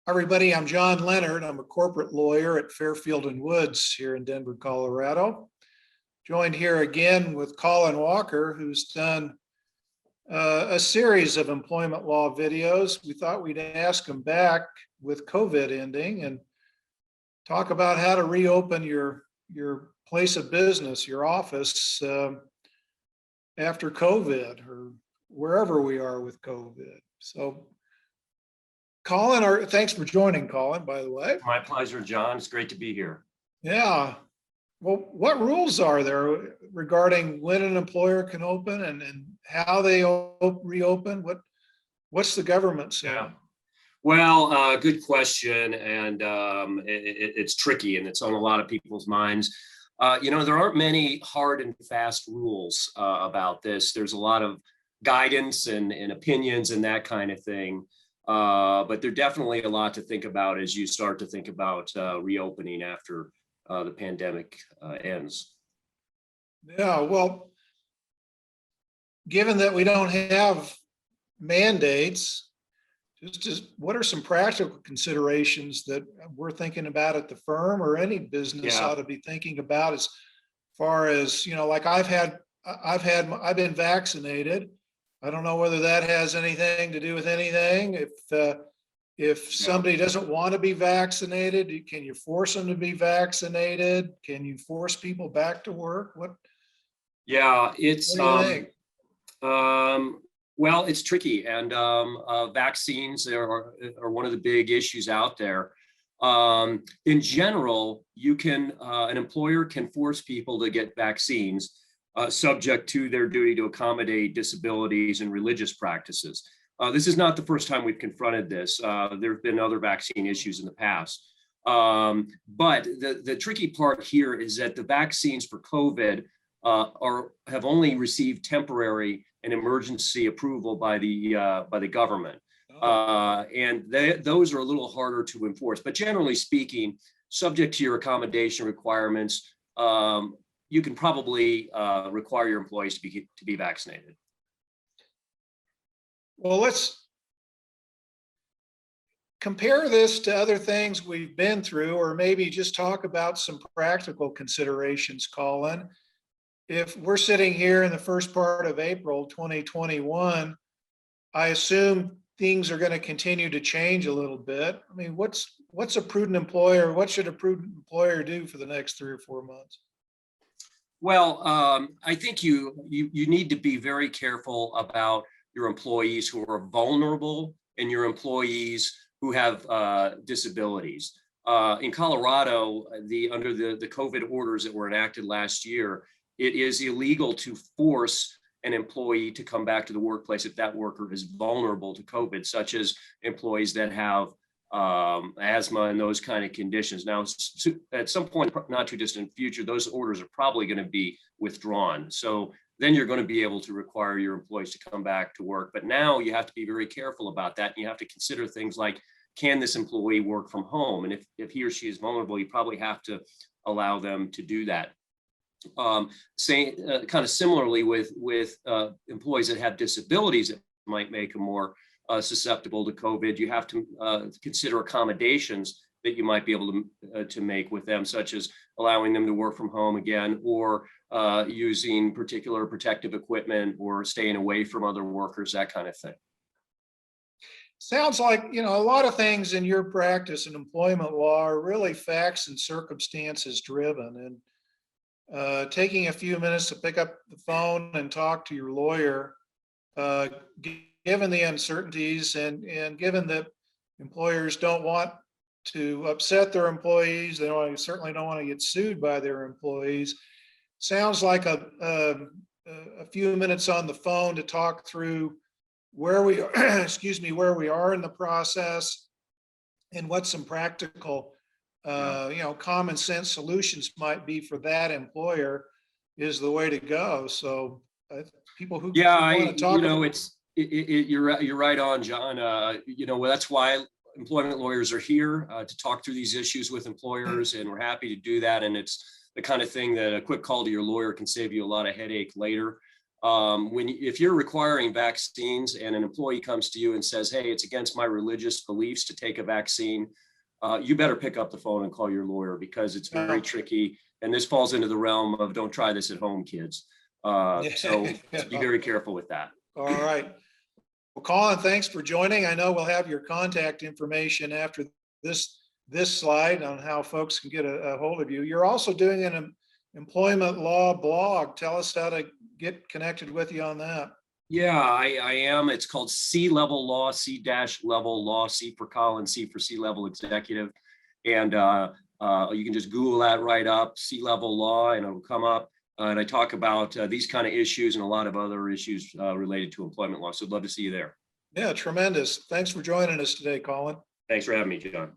Everybody, I'm John Leonard. I'm a corporate lawyer at Fairfield and Woods here in Denver, Colorado. Joined here again with Colin Walker, who's done a series of employment law videos. We thought we'd ask him back with COVID ending and talk about how to reopen your place of business, your office after COVID or wherever we are with COVID. So Colin, thanks for joining, Colin, by the way. My pleasure, John. It's great to be here. Yeah. Well, what rules are there regarding when an employer can open and how they reopen? What's the government saying? Yeah. Well, good question. And it's tricky and it's on a lot of people's minds. There aren't many hard and fast rules about this. There's a lot of guidance and opinions and that kind of thing. But there's definitely a lot to think about as you start to think about reopening after the pandemic ends. Yeah, well, given that we don't have mandates, just what are some practical considerations that we're thinking about at the firm or any business ought to be thinking about as far as, like I've been vaccinated. I don't know whether that has anything to do with anything. If somebody doesn't want to be vaccinated, can you force them to be vaccinated? Can you force people back to work? Yeah, it's what do you think? Well, it's tricky, and vaccines are one of the big issues out there. In general, an employer can force people to get vaccines. Subject to their duty to accommodate disabilities and religious practices. This is not the first time we've confronted this. There have been other vaccine issues in the past. But the tricky part here is that the vaccines for COVID have only received temporary and emergency approval by the government. And those are a little harder to enforce. But generally speaking, subject to your accommodation requirements, you can probably require your employees to be vaccinated. Well, let's compare this to other things we've been through, or maybe just talk about some practical considerations, Colin. If we're sitting here in the first part of April 2021, I assume things are going to continue to change a little bit. I mean, what's a prudent employer? What should a prudent employer do for the next 3 or 4 months? Well, I think you need to be very careful about your employees who are vulnerable and your employees who have disabilities. In Colorado, under the COVID orders that were enacted last year, it is illegal to force an employee to come back to the workplace if that worker is vulnerable to COVID, such as employees that have asthma and those kind of conditions. Now, at some point, not too distant future, those orders are probably going to be withdrawn. So then you're going to be able to require your employees to come back to work. But now you have to be very careful about that. And you have to consider things like, can this employee work from home? And if he or she is vulnerable, you probably have to allow them to do that. Kind of similarly with employees that have disabilities that might make them more susceptible to COVID, you have to consider accommodations that you might be able to make with them, such as allowing them to work from home again, or using particular protective equipment, or staying away from other workers, that kind of thing. Sounds like, a lot of things in your practice in employment law are really facts and circumstances driven. And taking a few minutes to pick up the phone and talk to your lawyer, given the uncertainties and given that employers don't want to upset their employees, they certainly don't want to get sued by their employees. Sounds like a few minutes on the phone to talk through where we are, where we are in the process and what some practical, common sense solutions might be for that employer is the way to go. So people who want to talk you're right on, John. That's why employment lawyers are here to talk through these issues with employers, and we're happy to do that. And it's the kind of thing that a quick call to your lawyer can save you a lot of headache later. if you're requiring vaccines and an employee comes to you and says, hey, it's against my religious beliefs to take a vaccine, you better pick up the phone and call your lawyer, because it's very tricky. And this falls into the realm of don't try this at home, kids. So be very careful with that. All right. Well, Colin, thanks for joining. I know we'll have your contact information after this slide on how folks can get a hold of you. You're also doing an employment law blog. Tell us how to get connected with you on that. Yeah, I am. It's called C-Level Law, C-Level Law, C for Colin, C for C-Level Executive. And you can just Google that right up, C-Level Law, and it'll come up. And I talk about these kind of issues and a lot of other issues related to employment law. So I'd love to see you there. Yeah, tremendous. Thanks for joining us today, Colin. Thanks for having me, John.